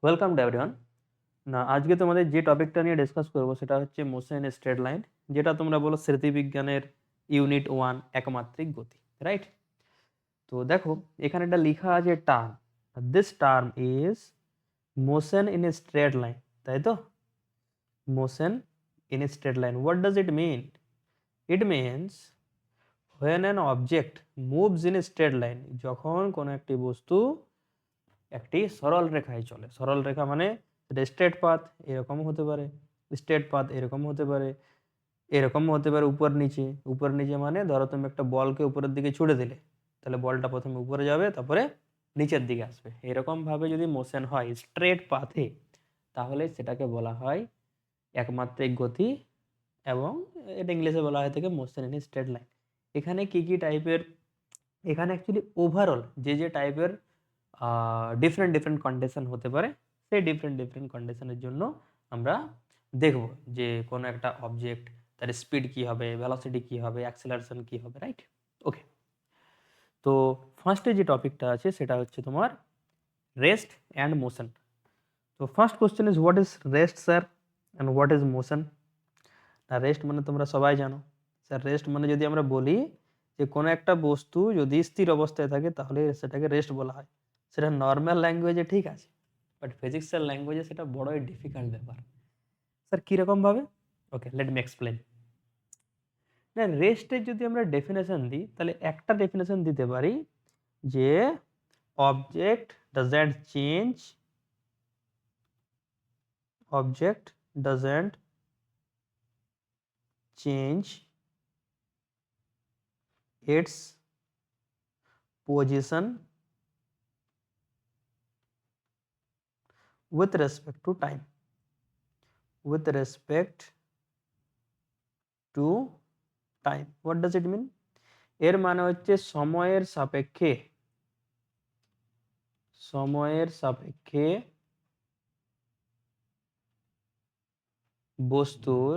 Welcome to everyone. না, আজকে তোমাদের যে টপিকটা নিয়ে ডিসকাস করবো সেটা হচ্ছে মোশন স্ট্রেট লাইন, যেটা তোমরা বলো স্মৃতিবিজ্ঞানের ইউনিট 1 একমাত্রিক গতি, রাইট? তো দেখো, এখানে একটা লেখা আছে term, this term is motion in a straight line, তাই তো? Motion in a straight line, what does it mean? It means when an object moves in a straight line, যখন কোনো একটি বস্তু একটি সরল রেখায় চলে। সরল রেখা মানে স্ট্রেট পাথ এরকম হতে পারে, স্ট্রেট পাথ এরকম হতে পারে, এরকম হতে পারে, উপর নিচে। উপর নিচে মানে ধরো তুমি একটা বলকে উপরের দিকে ছুড়ে দিলে, তাহলে বলটা প্রথমে উপরে যাবে, তারপরে নিচের দিকে আসবে। এরকম ভাবে যদি মোশন হয় স্ট্রেট পাথে, তাহলে সেটাকে বলা হয় একমাত্রিক গতি, এবং এটা ইংলিশে বলা হয় থেকে মোশন ইন স্ট্রেট লাইন। এখানে কি কি টাইপের, এখানে অ্যাকচুয়ালি ওভারঅল যে টাইপের ডিফারেন্ট ডিফারেন্ট কন্ডিশন হতে পারে, সেই ডিফারেন্ট ডিফারেন্ট কন্ডিশনের জন্য আমরা দেখব যে কোনো একটা অবজেক্ট তার স্পিড কি হবে, ভেলোসিটি কি হবে, অ্যাক্সেলারেশন কি হবে, রাইট? ওকে, তো ফার্স্টে যে টপিকটা আছে সেটা হচ্ছে তোমার রেস্ট অ্যান্ড মোশন। তো first question is what is rest sir, and what is motion? না, রেস্ট মানে তোমরা সবাই জানো স্যার, রেস্ট মানে যদি আমরা বলি যে কোনো একটা বস্তু যদি স্থির অবস্থায় থাকে তাহলে সেটাকে রেস্ট বলা হয়। সেটা নর্মাল ল্যাঙ্গুয়েজে ঠিক আছে, বাট ফিজিক্সের ল্যাঙ্গুয়েজে সেটা বড়ই ডিফিকাল্ট ব্যাপার। স্যার কীরকম ভাবে? ওকে, লেট মি এক্সপ্লেন। না, রেস্টের যদি আমরা ডেফিনেশন দিই তাহলে একটা ডেফিনেশন দিতে পারি যে object doesn't change, object doesn't change it's position with respect to time, with respect to time. What does it mean? এর মানে হচ্ছে সময়ের সাপেক্ষে, সময়ের সাপেক্ষে বস্তুর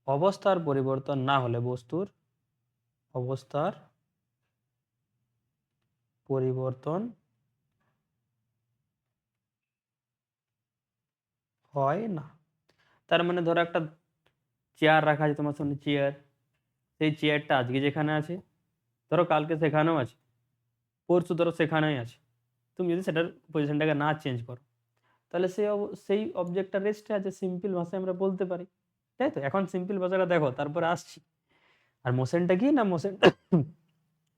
অবস্থার পরিবর্তন না হলে, বস্তুর অবস্থার পরিবর্তন হয় না। তার মানে ধরো একটা চেয়ার রাখা আছে তোমার সামনে, চেয়ার, সেই চেয়ারটা আজকে যেখানে আছে, ধরো কালকে সেখানেও আছে, পরশু ধরো সেখানেই আছে, তুমি যদি সেটার পজিশনটাকে না চেঞ্জ করো, তাহলে সেই অবজেক্টটা রেস্টে আছে, সিম্পল ভাষায় আমরা বলতে পারি, তাই তো? এখন সিম্পল ভাষাটা দেখো, তারপরে আসছি। আর মোশনটা কি না, মোশনটা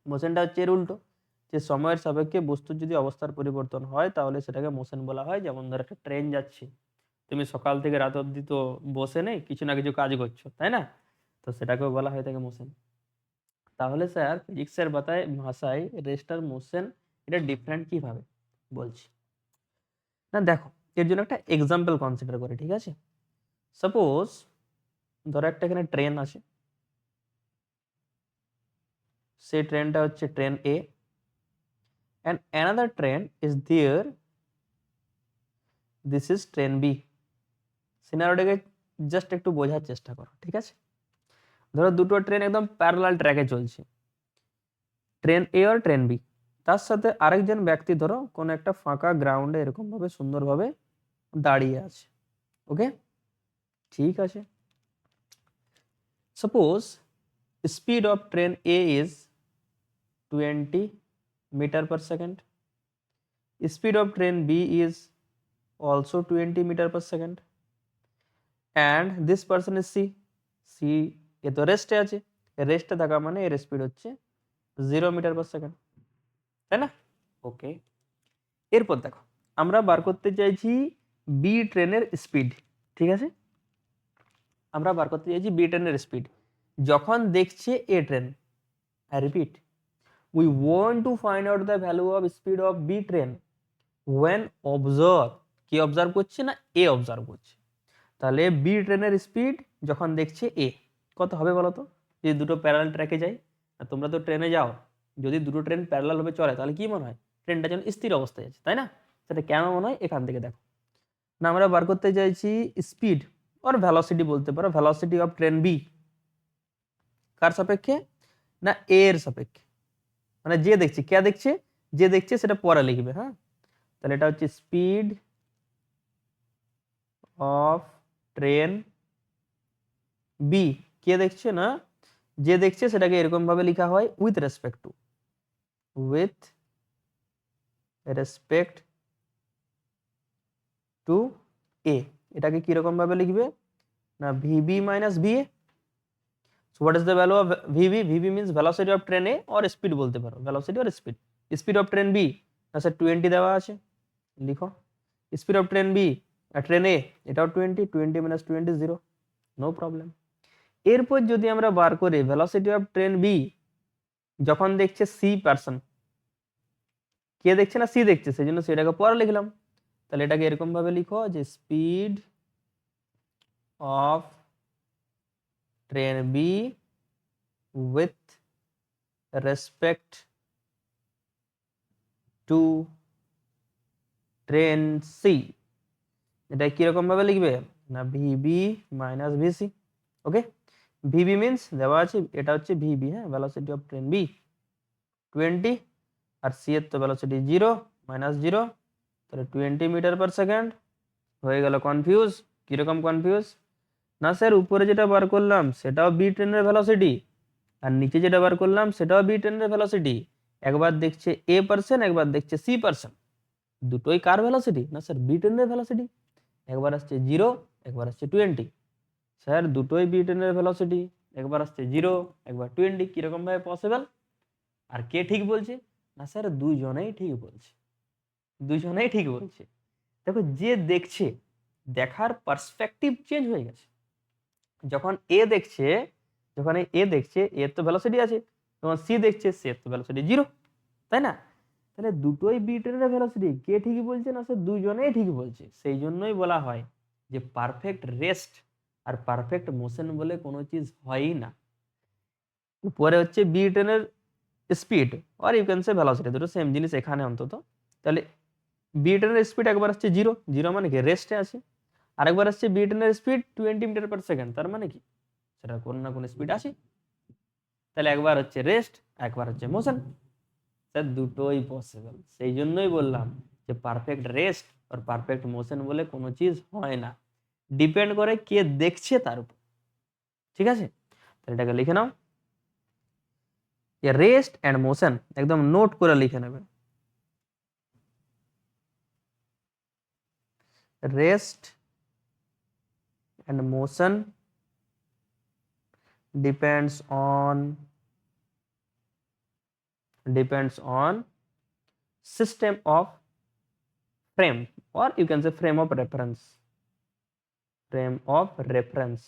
মোশনটা হচ্ছে এর উল্টো, যে সময়ের সাপেক্ষে বস্তুর যদি অবস্থার পরিবর্তন হয় তাহলে সেটাকে মোশন বলা হয়। যেমন ধর একটা ট্রেন যাচ্ছে, তুমি সকাল থেকে রাত অবধি তো বসে নেই, কিছু না কিছু কাজ করছো, তাই না? তো সেটাকেও বলা হয় থাকে মোশন। তাহলে স্যার ফিজিক্সের ভাষায় রেস্ট আর মোশন এটা ডিফারেন্ট কিভাবে বলছি না, দেখো এর জন্য একটা এক্সাম্পল কনসিডার করে, ঠিক আছে? সাপোজ ধরো একটা এখানে ট্রেন আছে, সেই ট্রেনটা হচ্ছে train A, and another train is there, this is train B. সিনারিওটাকে জাস্ট একটু বোঝার চেষ্টা করো, ঠিক আছে? ধরো দুটো ট্রেন একদম প্যারালাল ট্র্যাকে চলছে, ট্রেন এ আর ট্রেন বি। তার সাথে আরেকজন ব্যক্তি ধরো কোনো একটা ফাঁকা গ্রাউন্ডে এরকম ভাবে সুন্দরভাবে দাঁড়িয়ে আছে, ওকে, ঠিক আছে। Suppose speed of train A is 20 meter per second, speed of train B is also 20 meter per second, and this person is C. C এ তো রেস্টে আছে, রেস্টে থাকা মানে এর স্পিড হচ্ছে 0 মিটার পার সেকেন্ড, তাই না? ওকে, এরপর দেখো আমরা বার করতে চাইছি বি ট্রেনের স্পিড, ঠিক আছে? আমরা বার করতে চাইছি বি ট্রেনের স্পিড যখন দেখছে A train. I repeat, we want to find out the value of speed of B train when observe, কি অবজার্ভ করছে না, এ অবজার্ভ করছে। তাহলে বি ট্রেনের স্পিড যখন দেখছে এ, কত হবে বলো তো? যদি দুটো প্যারালাল ট্র্যাকে যাই, আর তোমরা তো ট্রেনে যাও, যদি দুটো ট্রেন প্যারালাল ভাবে চলে তাহলে কি মনে হয়? ট্রেনটা যেন স্থির অবস্থায় আছে, তাই না? সেটা কেন মনে হয় এখান থেকে দেখো না, আমরা বার করতে চাইছি স্পিড আর ভেলোসিটি, বলতে পারো ভেলোসিটি অফ ট্রেন বি, কার সাপেক্ষে না, এ এর সাপেক্ষে। মানে যে দেখছে, কে দেখছে, যে দেখছে সেটা পরে লিখবে, হ্যাঁ? তাহলে এটা হচ্ছে স্পিড অফ ট্রেন বি। কে দেখছে না, যে দেখছে সেটাকে এরকম ভাবে লেখা হয় উইথ রেসপেক্ট টু এ। এটাকে কিরকম ভাবে লিখবে না VB minus VA. So what is the value of VB? VB means velocity of train A or speed বলতে পারো, velocity or speed. Speed of train B না স্যার 20 দেওয়া আছে, লিখো speed of train B train A, এটাও 20, 20 minus 20 0, no problem. এরপর যদি আমরা বার করি ভেলোসিটি অফ ট্রেন বি যখন দেখছে সি পার্সন, কে দেখছে না সি দেখছে, সেই জন্য সেটাকে পরে লিখলাম। তাহলে এটাকে এরকম ভাবে লিখো যে speed of train B with respect to train C, এটা কিরকম ভাবে লিখবে না VB minus VC. Okay, VB means দেওয়া আছে, এটা হচ্ছে ভিবি, হ্যাঁ ভেলোসিটি অফ ট্রেন বি 20, আর সি এর তো ভেলোসিটি 0 মাইনাস 0, তাহলে 20 মিটার পার সেকেন্ড। হয়ে গেল কনফিউজ? কিরকম কনফিউজ না স্যার উপরে যেটা বার করলাম সেটাও বি ট্রেনের ভেলোসিটি, আর নিচে যেটা বার করলাম সেটাও বি ট্রেনের ভেলোসিটি। একবার দেখছে এ পার্সন, একবার দেখছে সি পার্সন, দুটোই কার ভেলোসিটি না স্যার বি ট্রেনের ভেলোসিটি। একবার আসছে 0, একবার আসছে 20, স্যার দুটোই বি ট্রেনের ভেলোসিটি, একবার আসছে 0, একবার 20, কিরকম ভাবে পসিবল? আর কে ঠিক বলছে না স্যার দুইজনেই ঠিক বলছে, দুইজনেই ঠিক বলছে। দেখো যে দেখছে, দেখার পার্সপেক্টিভ চেঞ্জ হয়ে গেছে। যখন এ দেখছে, যখন এ দেখছে এর তো ভেলোসিটি আছে, তখন সি দেখছে সি এর তো ভেলোসিটি 0, তাই না? তাহলে দুটোই বি ট্রেনের ভেলোসিটি, কে ঠিকই বলছে না স্যার দুইজনেই ঠিক বলছে। সেই জন্যই বলা হয় যে পারফেক্ট রেস্ট আর পারফেক্ট মোশন বলে কোনো চিজ হয়ই না। উপরে হচ্ছে বি ট্রেনের স্পিড আর ইউ ক্যান সে ভেলোসিটি, দুটো সেম জিনিস এখানে অন্তত। তাহলে বি ট্রেনের স্পিড একবার আসছে 0, 0 মানে কি রেস্টে আছে, আরেকবার আসছে বি ট্রেনের স্পিড 20 মিটার পার সেকেন্ড, তার মানে কি সেটা কোন না কোন স্পিড আছে। তাহলে একবার হচ্ছে রেস্ট, একবার হচ্ছে মোশন, স্যার দুটোই পসিবল। সেই জন্যই বললাম যে পারফেক্ট রেস্ট আর পারফেক্ট মোশন বলে কোনো চিজ হয় না, ডিপেন্ড করে কে দেখছে তার উপর। ঠিক আছে, তাহলে এটাকে লিখে নাও, রেস্ট অ্যান্ড মোশন একদম নোট করে লিখে নেবে। Rest and motion depends on system of frame, or you can say frame of reference, frame of reference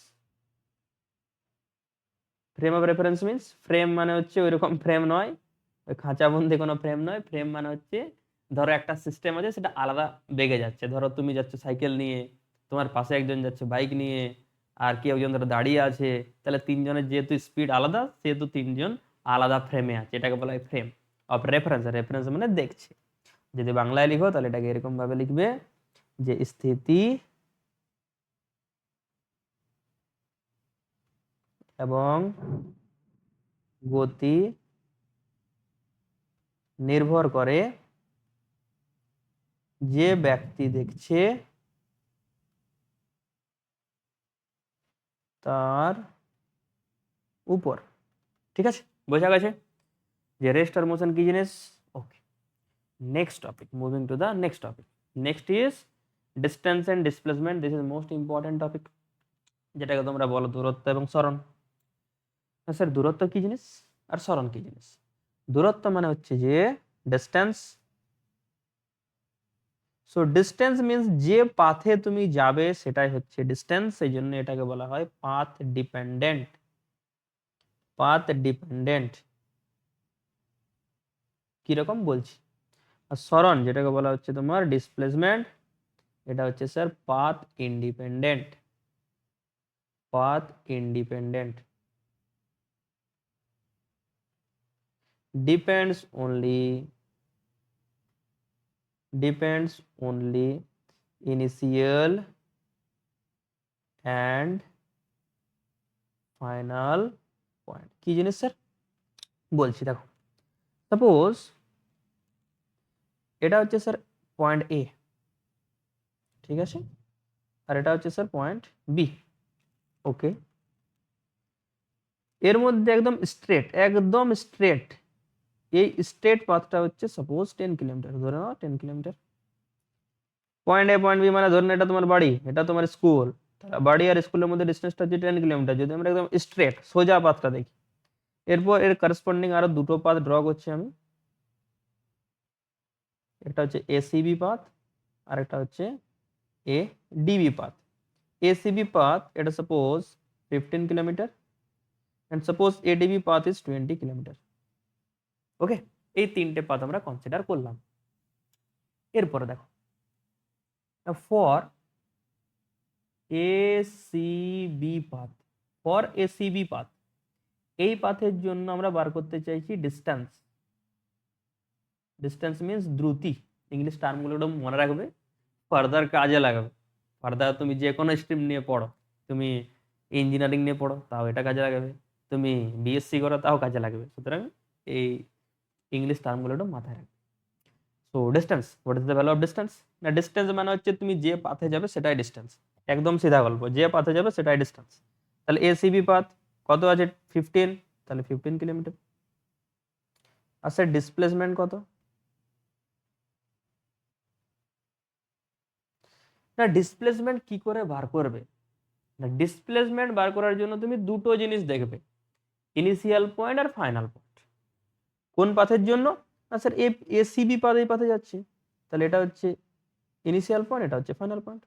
means frame মানে হচ্ছে ওইরকম ফ্রেম নয়, ওই খাঁচাবন্দি কোনো ফ্রেম নয়। ফ্রেম মানে হচ্ছে ধরো একটা সিস্টেম আছে, সেটা আলাদা বেগে যাচ্ছে। ধরো তুমি যাচ্ছ সাইকেল নিয়ে, তোমার পাশে একজন যাচ্ছে বাইক নিয়ে, আর কেউ একজন ধরো দাঁড়িয়ে আছে, তাহলে তিনজনের যেহেতু স্পিড আলাদা সেহেতু তিনজন আলাদা ফ্রেমে আছে, এটাকে বলা হয় ফ্রেম অফ রেফারেন্স। রেফারেন্স মানে দেখছে। যদি বাংলায় লিখো তাহলে এটাকে এরকম ভাবে লিখবে যে স্থিতি এবং গতি নির্ভর করে যে ব্যক্তি দেখছে তার উপর। ঠিক আছে, বোঝা গেছে যে রেস্ট আর মোশন কি জিনিস। Okay, next topic, moving to the next topic. Next is distance and displacement. This is most important topic, যেটাকে তোমরা বলো দূরত্ব এবং সরণ। স্যার দূরত্ব কি জিনিস আর সরণ কি জিনিস? দূরত্ব মানে হচ্ছে যে ডিস্টেন্স। সো ডিস্টেন্স মিন্স যে পাথে তুমি যাবে সেটাই হচ্ছে ডিস্টেন্স, সেই জন্য এটাকে বলা হয় পাথ ডিপেন্ডেন্ট। পাথ ডিপেন্ডেন্ট কিরকম বলছি। আর সরণ যেটাকে বলা হচ্ছে তোমার ডিসপ্লেসমেন্ট, এটা হচ্ছে sir path independent. Path independent depends only initial and final point। কি জিনিস স্যার বলছি, দেখো সাপোজ এটা হচ্ছে স্যার পয়েন্ট এ, ঠিক আছে, আর এটা হচ্ছে স্যার পয়েন্ট বি। ওকে, এর মধ্যে একদম স্ট্রেট এই স্ট্রেট পাথটা হচ্ছে সাপোজ 10 কিলোমিটার, ধরে নাও 10 কিলোমিটার। পয়েন্ট এ পয়েন্ট বি মানে ধরে নাও এটা তোমার বাড়ি, এটা তোমার স্কুল, বাড়ি আর স্কুলের মধ্যে ডিস্টেন্সটা হচ্ছে 10 কিলোমিটার। যদি আমরা একদম স্ট্রেট সোজা পাথটা দেখি, এরপর এর করসপন্ডিং আরো দুটো পাথ ড্র করছি আমি। একটা হচ্ছে এসিবি পাথ আর একটা হচ্ছে A DB path. ACB path এটা suppose 15 kilometre and suppose ADB path is 20 kilometre. Okay, এই তিনটে পাথ আমরা কনসিডার করলাম। এরপরে দেখো, ফর এসিবি পাথ, এই পাথের জন্য আমরা বার করতে চাইছি ডিস্টেন্স। ডিস্টেন্স মিন্স দ্রুতি। ইংলিশ টার্মগুলো একটু মনে রাখবে, ফার্দার কাজে লাগাবে। ফার্দার তুমি যে কোনো স্ট্রিম নিয়ে পড়ো, তুমি ইঞ্জিনিয়ারিং নিয়ে পড়ো তাও এটা কাজে লাগাবে, তুমি বিএসসি করো তাও কাজে লাগবে। সুতরাং এই ইংলিশ টার্মগুলো একটু মাথায় রাখবে। So distance, what is the value of distance? না, ডিস্টেন্স মানে হচ্ছে তুমি যে পাথে যাবে সেটাই ডিস্টেন্স। একদম সিধা গল্প, যে পাথে যাবে সেটাই ডিস্টেন্স। তাহলে এসিবি পাথ কত আছে? 15, তাহলে 15 কিলোমিটার। আচ্ছা, ডিসপ্লেসমেন্ট কত? না, ডিসপ্লেসমেন্ট কি করে বার করবে? না, ডিসপ্লেসমেন্ট বার করার জন্য তুমি দুটো জিনিস দেখবে, ইনিশিয়াল পয়েন্ট আর ফাইনাল পয়েন্ট। কোন পাথের জন্য? না স্যার, এসিবি পাথ এই পাথে যাচ্ছে, তাহলে এটা হচ্ছে ইনিশিয়াল পয়েন্ট, এটা হচ্ছে ফাইনাল পয়েন্ট।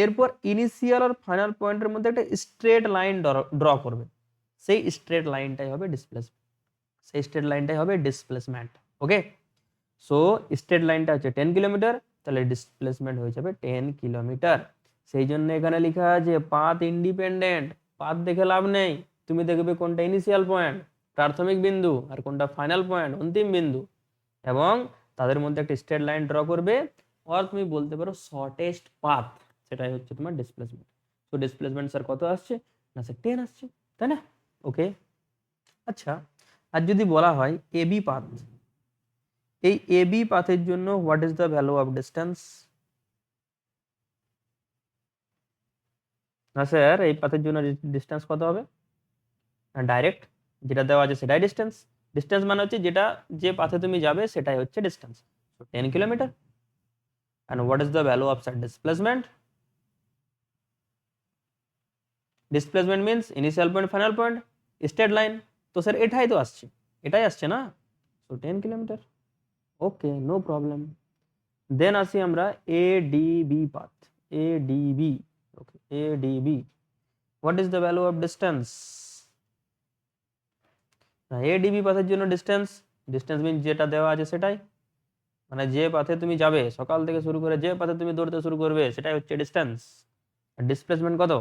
এরপর ইনিশিয়াল আর ফাইনাল পয়েন্টের মধ্যে একটা স্ট্রেট লাইন ড্র করবে, সেই স্ট্রেট লাইনটাই হবে ডিসপ্লেসমেন্ট। ওকে, সো স্ট্রেট লাইনটা হচ্ছে 10 কিলোমিটার, তাহলে ডিসপ্লেসমেন্ট হয়ে যাবে 10 কিলোমিটার। সেই জন্য এখানে লেখা আছে পাথ ইন্ডিপেন্ডেন্ট। পাথ দেখে লাভ নেই, তুমি দেখবে কোনটা ইনিশিয়াল পয়েন্ট প্রাথমিক বিন্দু আর কোনটা ফাইনাল পয়েন্ট অন্তিম বিন্দু, এবং তাদের মধ্যে একটা স্ট্রেট লাইন ড্র করবে। আর তুমি বলতে পারো শর্টেস্ট পাথ, সেটাই হচ্ছে তোমার ডিসপ্লেসমেন্ট। তো ডিসপ্লেসমেন্ট স্যার কত আসছে? না স্যার 10 আসছে, তাই না? ওকে, আচ্ছা, আর যদি বলা হয় এবি পাথ, এই এবি পাথের জন্য what is the value of distance? না স্যার, এই পাথের জন্য ডিস্টেন্স কত হবে? ডাইরেক্ট যেটা দেওয়া আছে সেটাই ডিস্টেন্স। ডিস্টেন্স মানে হচ্ছে যেটা, যে পাথে তুমি যাবে সেটাই হচ্ছে distance, 10 kilometre. and what is the value of such displacement? Displacement means initial point final point straight line, তো স্যার এটাই তো আসছে, এটাই আসছে না, so 10 কিলোমিটার। ওকে, নো প্রবলেম। দেন আসি আমরা ADB path, ADB. Okay, ADB, what is the value of distance? ADB পাথের জন্য ডিস্টেন্স মিন্স যেটা দেওয়া আছে সেটাই, মানে যে পথে তুমি যাবে সকাল থেকে শুরু করে যে পথে তুমি দৌড়তে শুরু করবে সেটাই হচ্ছে ডিস্টেন্স। আর ডিসপ্লেসমেন্ট কত?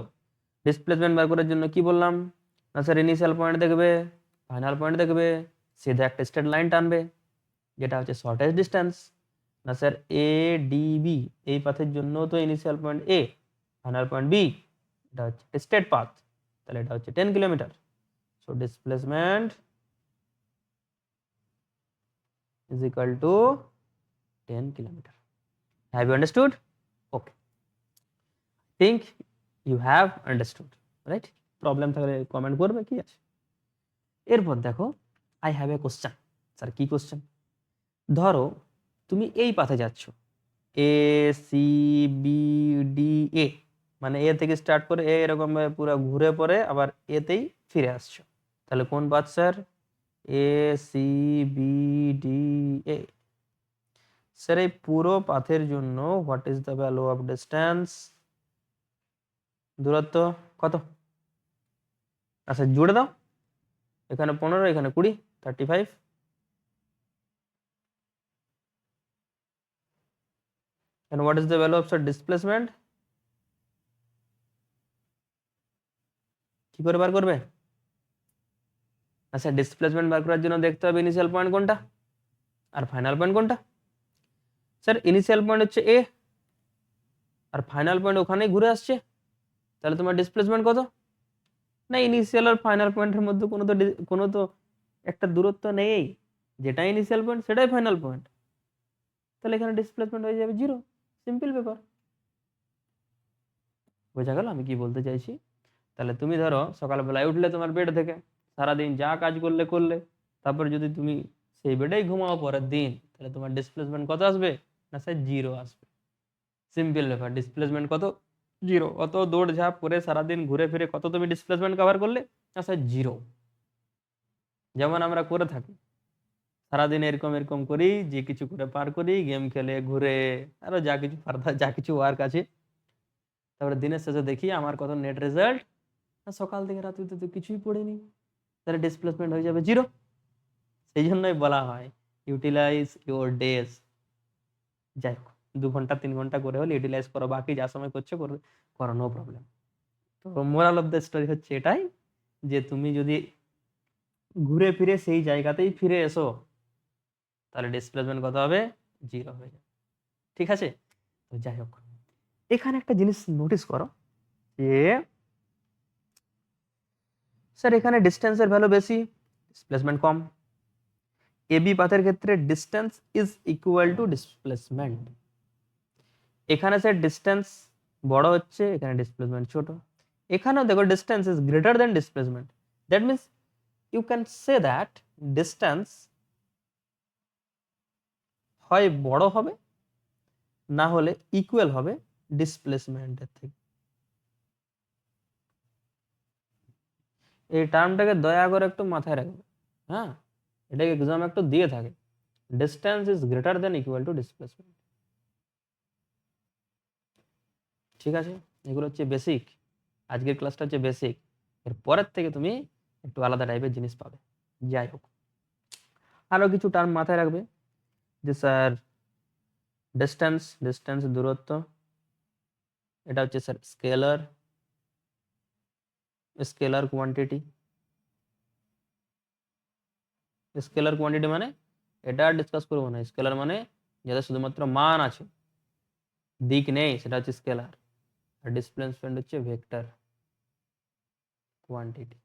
ডিসপ্লেসমেন্ট বার করার জন্য কি বললাম? না স্যার, ইনিশিয়াল পয়েন্ট দেখবে, ফাইনাল পয়েন্ট দেখবে, সিধা একটা স্ট্রেট লাইন টানবে, যেটা হচ্ছে শর্টেস্ট ডিস্টেন্স। না স্যার, এ ডিবি এই পাথের জন্য তো ইনিশিয়াল পয়েন্ট এ, ফাইনাল পয়েন্ট বি, এটা হচ্ছে স্ট্রেট পাথ, তাহলে এটা হচ্ছে 10 kilometre. So displacement is equal two 10 kilometre. Have you understood? Okay. Think you have understood, right? Problem থাকলে কমেন্ট করবে, কি আছে। এরপর দেখো, I have a question. Sir কি কোশ্চেন? ধরো তুমি এই পাথে যাচ্ছ, A C B D A, মানে এ থেকে স্টার্ট করে এ এরকম ভাবে পুরো ঘুরে পরে আবার এতেই ফিরে আসছো, তাহলে কোন path sir? A C B D A. Sir এই পুরো পাথের জন্য what is the value of distance? দূরত্ব কত? আচ্ছা জুড়ে দাও, এখানে 15, এখানে 20, 35। and what is the value of such displacement? কি করে বার করবে? আচ্ছা, ডিসপ্লেসমেন্ট বার করার জন্য দেখতে হবে ইনিশিয়াল পয়েন্ট কোনটা আর ফাইনাল পয়েন্ট কোনটা। স্যার ইনিশিয়াল পয়েন্ট হচ্ছে এ আর ফাইনাল পয়েন্ট ওখানেই ঘুরে আসছে, তাহলে তোমার ডিসপ্লেসমেন্ট কত? না, ইনিশিয়াল আর ফাইনাল পয়েন্টের মধ্যে কোনো তো একটা দূরত্ব নেই, যেটা ইনিশিয়াল পয়েন্ট সেটাই ফাইনাল পয়েন্ট। তাহলে এখানে ডিসপ্লেসমেন্ট হয়ে যাবে 0। সিম্পল ব্যাপার। বোঝা গেল আমি কি বলতে চাইছি? তাহলে তুমি ধরো সকালবেলায় উঠলে তোমার বেড থেকে, সারাদিন যা কাজ করলে করলে, তারপর যদি তুমি সেই বেডেই ঘুমাও পরের দিন, তাহলে তোমার ডিসপ্লেসমেন্ট কত আসবে? না স্যার 0 আসবে। সিম্পল ব্যাপার। ডিসপ্লেসমেন্ট কত? 0। অত দৌড়ঝাঁপ করে সারাদিন ঘুরে ফিরে কত তুমি ডিসপ্লেসমেন্ট কভার করলে? না স্যার 0। যেমন আমরা করে থাকি সারাদিন এরকম এরকম করি, যে কিছু করে পার করি, গেম খেলে, ঘুরে, আরো যা কিছু ফার্দার যা কিছু ওয়ার্ক আছে, তারপরে দিনের শেষে দেখি আমার কত নেট রেজাল্ট, সকাল থেকে রাত অব্দি তো কিছুই পড়িনি, তাহলে ডিসপ্লেসমেন্ট হয়ে যাবে 0। সেই জন্যই বলা হয় ইউটিলাইজ ইউর ডেজ। যাই হোক, 2 ঘন্টা 3 ঘন্টা করে হলে ইউটিলাইজ করো, বাকি যা সময় করছো করো, নো প্রবলেম। তো মোরাল অফ দ্য স্টোরি হচ্ছে এটাই, যে তুমি যদি ঘুরে ফিরে সেই জায়গাতেই ফিরে এসো, তাহলে ডিসপ্লেসমেন্ট কত হবে? 0 হয়ে যাবে। ঠিক আছে? তো যাই হোক, এখানে একটা জিনিস নোটিস করো যে স্যার এখানে ডিস্টেন্সের ভ্যালু বেশি, ডিসপ্লেসমেন্ট কম। এবি পাথের ক্ষেত্রে distance is equal to displacement. এখানে স্যার ডিস্টেন্স বড় হচ্ছে, এখানে ডিসপ্লেসমেন্ট ছোট। এখানেও দেখো distance is greater than displacement. That means you can say that distance হয় বড় হবে, না হলে ইকুয়াল হবে ডিসপ্লেসমেন্টের থেকে। এই টার্মটাকে দয়া করে একটু মাথায় রাখবে। হ্যাঁ, এটাকে এক্সাম একটু দিয়ে থাকে, distance is greater than equal to displacement. ঠিক আছে? এগুলো হচ্ছে বেসিক। আজকের ক্লাসটা হচ্ছে বেসিক, এর পরের থেকে তুমি একটু আলাদা টাইপের জিনিস পাবে। যাই হোক, আরো কিছু টার্ম মাথায় রাখবে, যে স্যার ডিস্টেন্স, ডিস্টেন্স দূরত্ব, এটা হচ্ছে sir scalar, scalar quantity. Scalar quantity মানে এটা ডিসকাস করবো না। স্কেলার মানে যেটা শুধুমাত্র মান আছে, দিক নেই, সেটা হচ্ছে স্কেলার। আর ডিসপ্লেসমেন্ট হচ্ছে ভেক্টর কোয়ান্টিটি।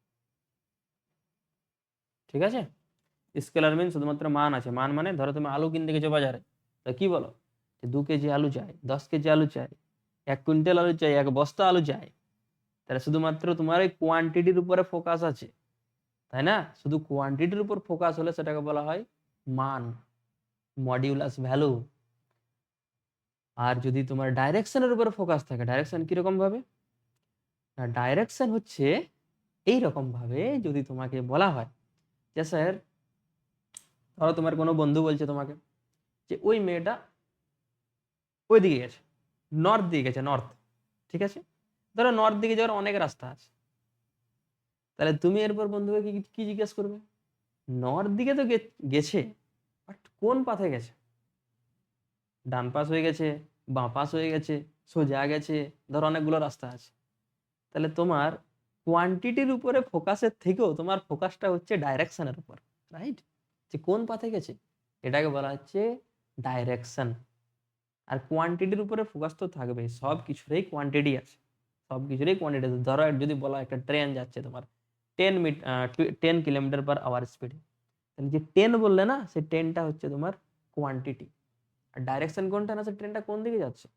ঠিক আছে? স্কেলার মিন শুধুমাত্র মান আছে, মান মানে ধরো তুমি আলু কিনতে গেছো বাজারে, তো কি বলো যে 2 কেজি আলু চাই, 10 কেজি আলু চাই, 1 কুইন্টাল আলু চাই, 1 বস্তা আলু চাই। তাহলে শুধুমাত্র তোমার ওই কোয়ান্টিটির উপরে ফোকাস আছে, তাই না? শুধু কোয়ান্টিটির উপর ফোকাস হলে সেটাকে বলা হয় মান, মডিউলাস ভ্যালু। আর যদি তোমার ডাইরেকশনের উপর ফোকাস থাকে, ডাইরেকশন কিরকম ভাবে? না, ডাইরেকশন হচ্ছে এই রকম ভাবে, যদি তোমাকে বলা হয় যে স্যার ধরো তোমার কোনো বন্ধু বলছে তোমাকে যে ওই মেয়েটা ওই দিকে গেছে, নর্থ দিকে গেছে, নর্থ। ঠিক আছে? ধরো নর্থ দিকে যাওয়ার অনেক রাস্তা আছে, তাহলে তুমি এরপর বন্ধুকে কি কি জিজ্ঞেস করবে? নর্থ দিকে তো গেছে, বাট কোন পাথে গেছে? ডান পাশ হয়ে গেছে, বাঁ পাশ হয়ে গেছে, সোজা গেছে, ধর অনেকগুলো রাস্তা আছে। তাহলে তোমার কোয়ান্টিটির উপরে ফোকাসের থেকেও তোমার ফোকাসটা হচ্ছে ডাইরেকশনের উপর, রাইট? যে কোন পাথে গেছে, এটাকে বলা হচ্ছে ডাইরেকশন। আর কোয়ান্টিটির উপরে ফোকাস তো থাকবে, সব কিছুরই কোয়ান্টিটি আছে, সব কিছুরই কোয়ান্টিটি আছে। ধরো যদি বলা একটা ট্রেন যাচ্ছে তোমার 10 কিলোমিটার পার আওয়ার স্পিডে, তাহলে যে 10 বললে না, সেই 10টা হচ্ছে তোমার কোয়ান্টিটি। আর ডাইরেকশন কোনটা? না, সে ট্রেনটা কোন দিকে যাচ্ছে,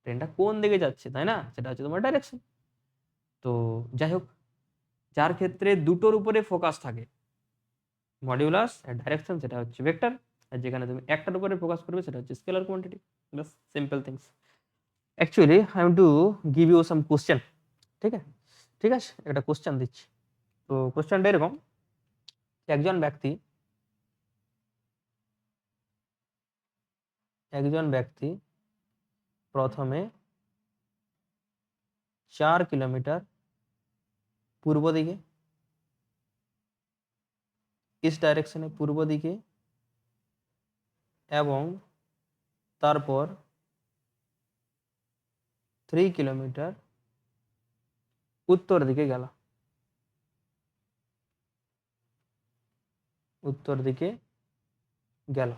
ট্রেনটা কোন দিকে যাচ্ছে, তাই না? সেটা হচ্ছে তোমার ডাইরেকশন। তো যাই হোক, যার ক্ষেত্রে দুটোর উপরে ফোকাস থাকে, মডিউলাস আর ডাইরেকশন, সেটা হচ্ছে ভেক্টর। আর যেখানে তুমি একটার উপরে ফোকাস করবে, সেটা হচ্ছে স্কেলার কোয়ান্টিটি। বাস, simple things. Actually I am to give you some question. ঠিক আছে? ঠিক আছে, একটা কোশ্চেন দিচ্ছি। তো কোশ্চেনটা এরকম, একজন ব্যক্তি প্রথমে 4 কিলোমিটার পূর্ব দিকে, ইস ডাইরেকশনে পূর্ব দিকে, এবং তারপর 3 কিলোমিটার উত্তর দিকে গেল, উত্তর দিকে গেল।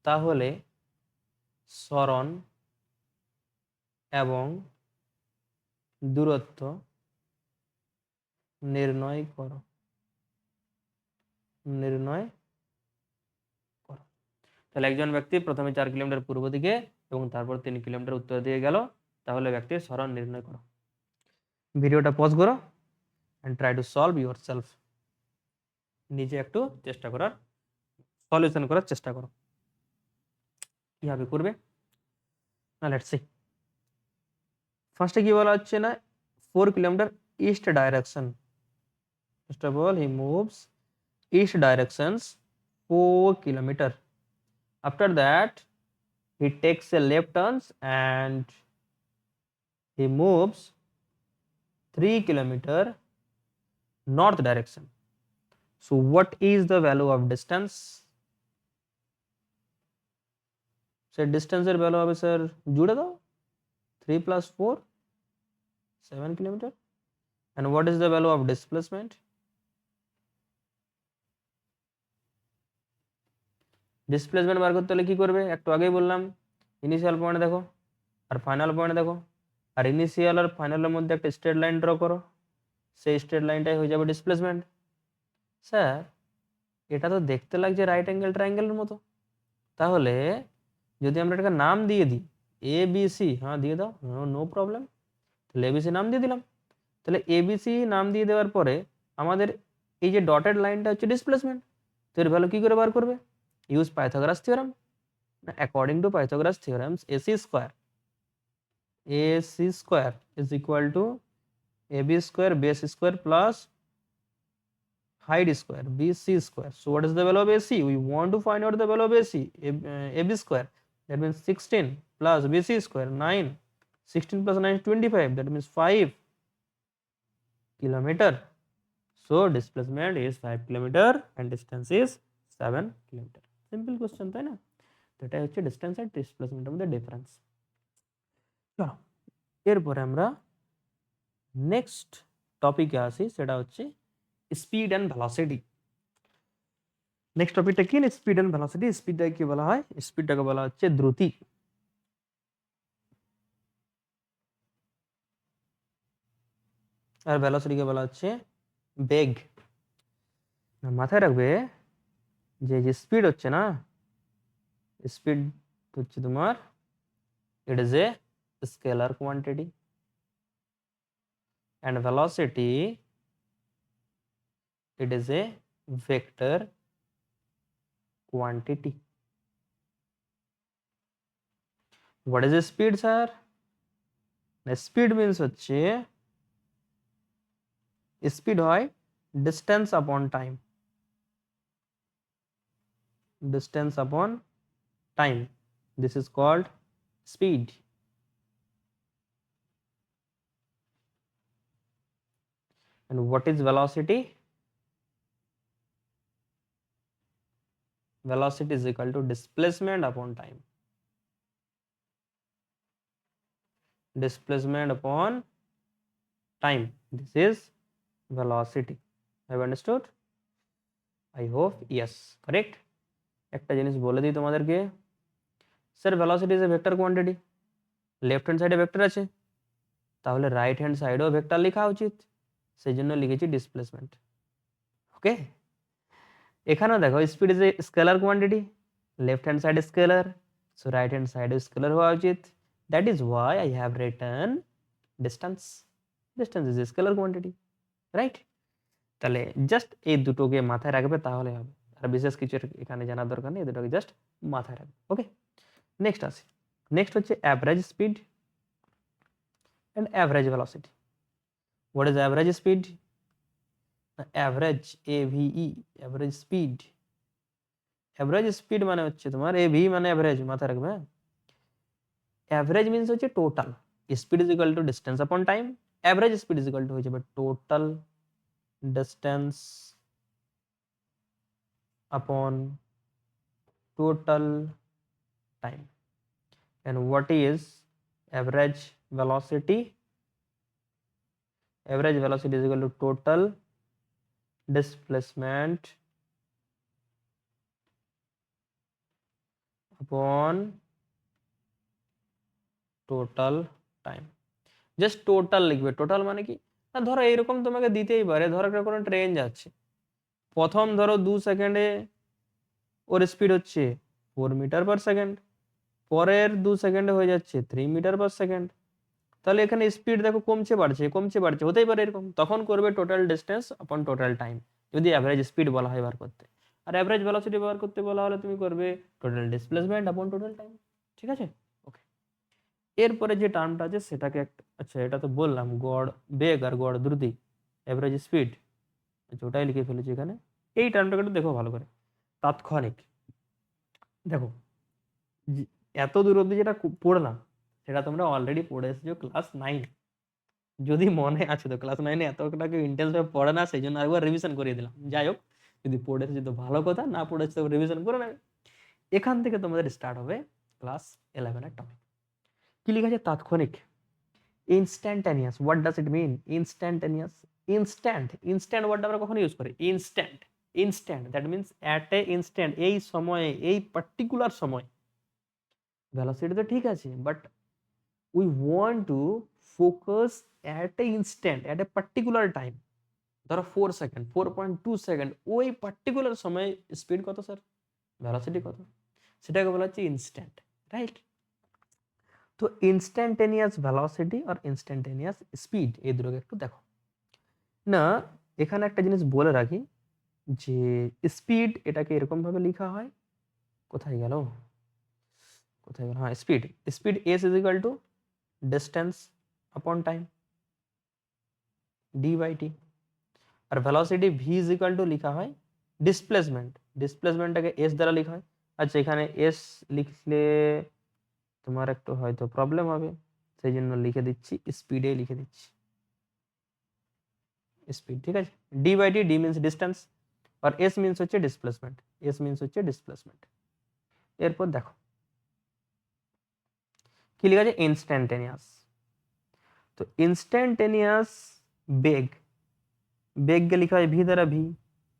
তাহলে সরণ এবং দূরত্ব নির্ণয় করো, নির্ণয় করো। তাহলে একজন ব্যক্তি প্রথমে 4 কিলোমিটার পূর্ব দিকে এবং তারপর 3 কিলোমিটার উত্তর দিকে গেল, তাহলে ব্যক্তির সরণ নির্ণয় করো। ভিডিওটা পজ করো and try to solve your self. নিজে একটু চেষ্টা করার, সলিউশন করার চেষ্টা করো, কিভাবে করবে না। Let's see. ফার্স্টে কি বলা হচ্ছে না, 4 kilometre east direction. First of all he moves east directions 4 kilometer. After that he takes a left turns and he moves 3 kilometer north direction. So what is the value of distance? Say distance er value hobe sir jude dao 3 plus 4 7 kilometer. And what is the value of displacement? Displacement বার করতে হলে কি করবে, একটু আগেই বললাম initial point দেখো আর final point দেখো, আর ইনিশিয়াল আর ফাইনালের মধ্যে একটা স্ট্রেট লাইন ড্র করো, সেই স্ট্রেট লাইনটাই হয়ে যাবে ডিসপ্লেসমেন্ট। স্যার এটা তো দেখতে লাগছে রাইট অ্যাঙ্গেল ট্রায়াঙ্গেলের মতো, তাহলে যদি আমরা এটাকে নাম দিয়ে দিই এ বি সি, হ্যাঁ দিয়ে দাও, নো প্রবলেম, তাহলে এবিসি নাম দিয়ে দিলাম। তাহলে এবিসি নাম দিয়ে দেওয়ার পরে আমাদের এই যে ডটেড লাইনটা হচ্ছে ডিসপ্লেসমেন্ট, তো এর ভ্যালু কী করে বার করবে, use Pythagoras theorem. According to Pythagoras theorems, AC square is equal to AB square base square plus height square BC square. So what is the value of AC? We want to find out the value of AC. AB square, that means 16 plus BC square 9. 16 plus 9 is 25, that means 5 kilometer. So displacement is 5 kilometer and distance is 7 kilometer. Simple question, তাই না? তো এটাই হচ্ছে distance আর ডিসপ্লেসমেন্টের মধ্যে difference. চলো এরপরে আমরা next টপিকে আসি, সেটা হচ্ছে স্পিড অ্যান্ড ভেলোসিটি। নেক্সট টপিকটা কি, স্পিড অ্যান্ড ভেলোসিটি। স্পিডটাকে কি বলা হয়, স্পিডটাকে বলা হচ্ছে দ্রুতি, আর ভেলোসিটিকে বলা হচ্ছে বেগ। মাথায় রাখবে যে যে স্পিড হচ্ছে না, স্পিড হচ্ছে তোমার, it is a scalar quantity, and velocity it is a vector quantity. What is a speed, sir? The speed means হচ্ছে speed হয় distance upon time, distance upon time, this is called speed. And what is velocity? Velocity is equal to displacement upon time, displacement upon time, this is velocity. Have you understood? I hope yes, correct. একটা জিনিস বলে দিই তোমাদেরকে, sir velocity is a vector quantity, left hand সাইডে vector আছে, তাহলে right hand সাইডেও vector লেখা উচিত, সেই জন্য লিখেছি ডিসপ্লেসমেন্ট। ওকে, এখানেও দেখো speed is a scalar quantity, left hand side scalar, so right hand সাইডে স্কেলার হওয়া উচিত, that is why I have written distance, distance is a scalar quantity, right. তাহলে জাস্ট এই দুটোকে মাথায় রাখবে তাহলে হবে, আর বিশেষ কিছু এখানে জানার দরকার নেই, এই দুটোকে জাস্ট মাথায় রাখবে। ওকে, নেক্সট আসি, নেক্সট হচ্ছে average speed and average velocity. What is average speed? Average, AVE, average speed. Average speed মানে হচ্ছে তোমার AV মানে average, মাথায় রাখবে। Average means হচ্ছে total. Speed is equal to distance upon time. Average speed is equal to হয়ে যাবে total distance upon total time. And what is average velocity? Average velocity is equal to total displacement upon total time. Just total লিখবে। Total মানে কি, না ধরো এইরকম তোমাকে দিতেই পারে, ধরো একটা কোনো ট্রেন যাচ্ছে, প্রথম ধরো 2 সেকেন্ডে ওর স্পিড হচ্ছে 4 মিটার পার সেকেন্ড, পরের 2 সেকেন্ডে হয়ে যাচ্ছে 3 মিটার পার সেকেন্ড। তাহলে এখানে স্পিড দেখো কমছে বাড়ছে, কমছে বাড়ছে, হতেই পারে এরকম। তখন করবে টোটাল ডিস্টেন্স আপন টোটাল টাইম, যদি অ্যাভারেজ স্পিড বলা হয় বার করতে। আর অ্যাভারেজ ভেলোসিটি বার করতে বলা হলে তুমি করবে টোটাল ডিসপ্লেসমেন্ট আপন টোটাল টাইম। ঠিক আছে, ওকে। এরপরে যে টার্মটা আছে সেটাকে আচ্ছা এটা তো বললাম, গড় বেগ আর গড় দ্রুতি, অ্যাভারেজ স্পিড, আচ্ছা ওটাই লিখে ফেলেছি এখানে। এই টার্মটাকে একটু দেখো ভালো করে, তাৎক্ষণিক। দেখো এত দূর অব্দি যেটা পড়লাম সেটা তোমরা অলরেডি পড়ে এসেছো ক্লাস 9, যদি মনে আছে তো। ক্লাস 9-এ এতটাকে ইন্টেন্স ভাবে পড়ে না, সেই জন্য আরেকবার রিভিশন করিয়ে দিলাম। যাই হোক, যদি পড়ে এসেছো তো ভালো কথা, না পড়ে এসেছো তো রিভিশন করে নেবে। এখান থেকে তোমাদের স্টার্ট হবে ক্লাস 11-এর টপিক। কি লেখা আছে? তাৎক্ষণিক, instantaneous. What does it mean instantaneous? Instant, instant ওয়ার্ডটা আমরা কখন ইউজ করি? Instant, instant that means at a instant, এই সময়ে, এই পার্টিকুলার সময়। ভেলোসিটি তো ঠিক আছে, but we want to focus at a instant, at a particular time. ধরো 4 সেকেন্ড, 4.2 সেকেন্ড, ওই পার্টিকুলার সময় স্পিড কত স্যার? ভেলোসিটি কত? সেটাকে বলা হচ্ছে ইনস্ট্যান্ট, রাইট? তো ইনস্ট্যান্টেনিয়াস ভেলোসিটি আর ইনস্ট্যান্টেনিয়াস স্পিড, এই দুটোকে একটু দেখো না। এখানে একটা জিনিস বলে রাখি যে স্পিড এটাকে এরকম ভাবে লেখা হয়, কোথায় গেল, কোথায় গেল, হ্যাঁ speed, speed S is equal to distance upon time, D by T. আর velocity V is equal to লেখা হয় ডিসপ্লেসমেন্ট, ডিসপ্লেসমেন্টটাকে এস দ্বারা লেখা হয়। আচ্ছা এখানে এস লিখলে তোমার একটু হয়তো প্রবলেম হবে, সেই জন্য লিখে দিচ্ছি, স্পিডে লিখে দিচ্ছি স্পিড, ঠিক আছে। D by T, D means distance আর এস মিনস হচ্ছে ডিসপ্লেসমেন্ট, এস মিনস হচ্ছে ডিসপ্লেসমেন্ট। এরপর দেখো কি লেখা আছে? ইনস্ট্যান্টেনিয়াস। তো ইনস্ট্যান্টেনিয়াস বেগ, বেগকে লেখা হয় ভি দ্বারা, V,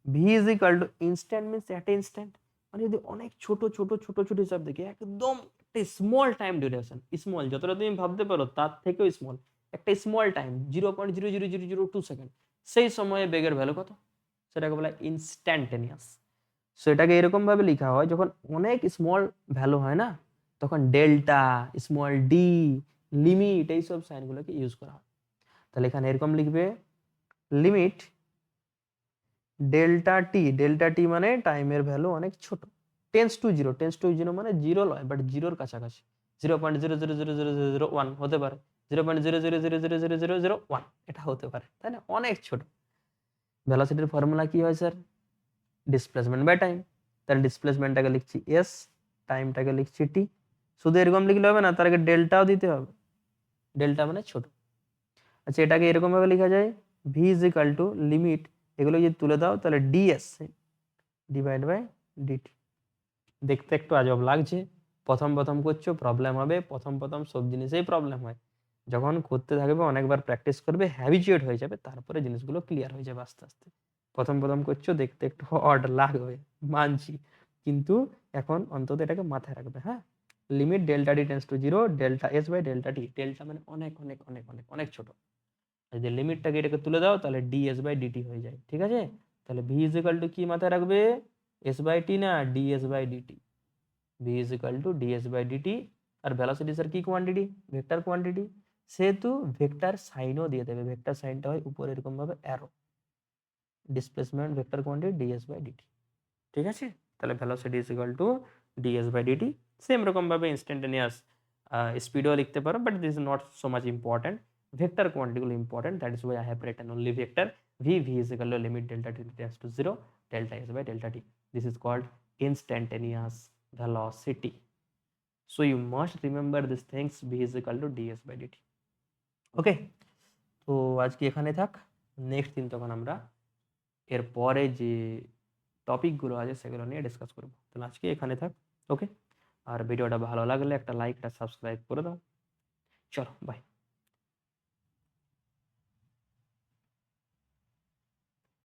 V is equal two instant means at instant. মানে যদি অনেক ছোট ছোট ছোট ছোট হিসাব দেখি, একদম একটা স্মল টাইম ডিউরেশন, স্মল যতটা তুমি ভাবতে পারো তার থেকেও স্মল, একটা স্মল টাইম 0.00002 সেকেন্ড, সেই সময়ে বেগের ভ্যালু কত? সেটাকে বলা ইনস্ট্যান্টেনিয়াস। সো এটাকে এরকম ভাবে লেখা হয়, যখন অনেক স্মল ভ্যালু হয় না, তখন ডেল্টা, স্মল ডি, লিমিট, এইসব সাইনগুলোকে ইউজ করা হয়। তাহলে এখানে এরকম লিখবে, লিমিট ডেল্টা টি, ডেল্টা টি মানে টাইমের ভ্যালু অনেক ছোট, tense to zero, tense to zero মানে জিরো নয় বাট জিরোর কাছাকাছি, 0.0000001 হতে পারে, 0.0000001 এটা হতে পারে, তাই না? অনেক ছোট। ভেলোসিটির ফর্মুলা কি হয় স্যার? Displacement by time. তাহলে ডিসপ্লেসমেন্টটাকে লিখছি এস, টাইমটাকে লিখছি টি। শুধু এরকম লিখলে হবে না, তার আগে ডেল্টাও দিতে হবে, ডেল্টা মানে ছোট। আচ্ছা এটাকে এরকম ভাবে লেখা যায়, V is equal to limit, এগুলো যদি তুলে দাও তাহলে ডিএস ডিভাইড বাই ডিটি। দেখতে একটু আজব লাগছে, প্রথম প্রথম করছো প্রবলেম হবে, প্রথম প্রথম সব জিনিসেই প্রবলেম হয়। যখন করতে থাকবে, অনেকবার প্র্যাকটিস করবে, হ্যাবিচুয়েট হয়ে যাবে, তারপরে জিনিসগুলো ক্লিয়ার হয়ে যাবে আস্তে আস্তে। প্রথম প্রথম করছো, দেখতে একটু অড লাগবে, মানছি, কিন্তু এখন অন্তত এটাকে মাথায় রাখবে। হ্যাঁ, limit delta D tends to zero, delta S by delta T, delta মানে অনেক অনেক অনেক অনেক অনেক ছোট। যদি লিমিটটাকে এটাকে তুলে দাও তাহলে ডিএস বাই ডিটি হয়ে যায়, ঠিক আছে। তাহলে ভি ইজ ইকাল টু কি মাথায় রাখবে? এস বাই টি না, DS by DT. V is equal to DS by DT. আর ভেলোসিটি স্যার কি কোয়ান্টিটি? ভেক্টর কোয়ান্টিটি, সেহেতু ভেক্টর সাইনও দিয়ে দেবে, ভেক্টর সাইনটা হয় উপরে এরকম ভাবে arrow, displacement vector quantity DS by DT, ঠিক আছে। তাহলে velocity is equal to DS by DT. Same রকম ভাবে ইনস্ট্যান্টেনিয়াস স্পিডও লিখতে পারো, but this is not so much important. Vector কোয়ান্টিটিগুলো important, that is why I have written only vector. V is equal to limit delta T tends to zero, delta S by delta T. This is called instantaneous velocity. So you must remember these things, v is equal to ds by dt. ওকে, তো আজকে এখানে থাক, next দিন তখন আমরা এর পরে যে টপিকগুলো আছে সেগুলো নিয়ে ডিসকাস করবো। তাহলে আজকে এখানে থাক, ওকে। আর ভিডিওটা ভালো লাগলে একটা লাইক, একটা সাবস্ক্রাইব করে দাও। চলো বাই।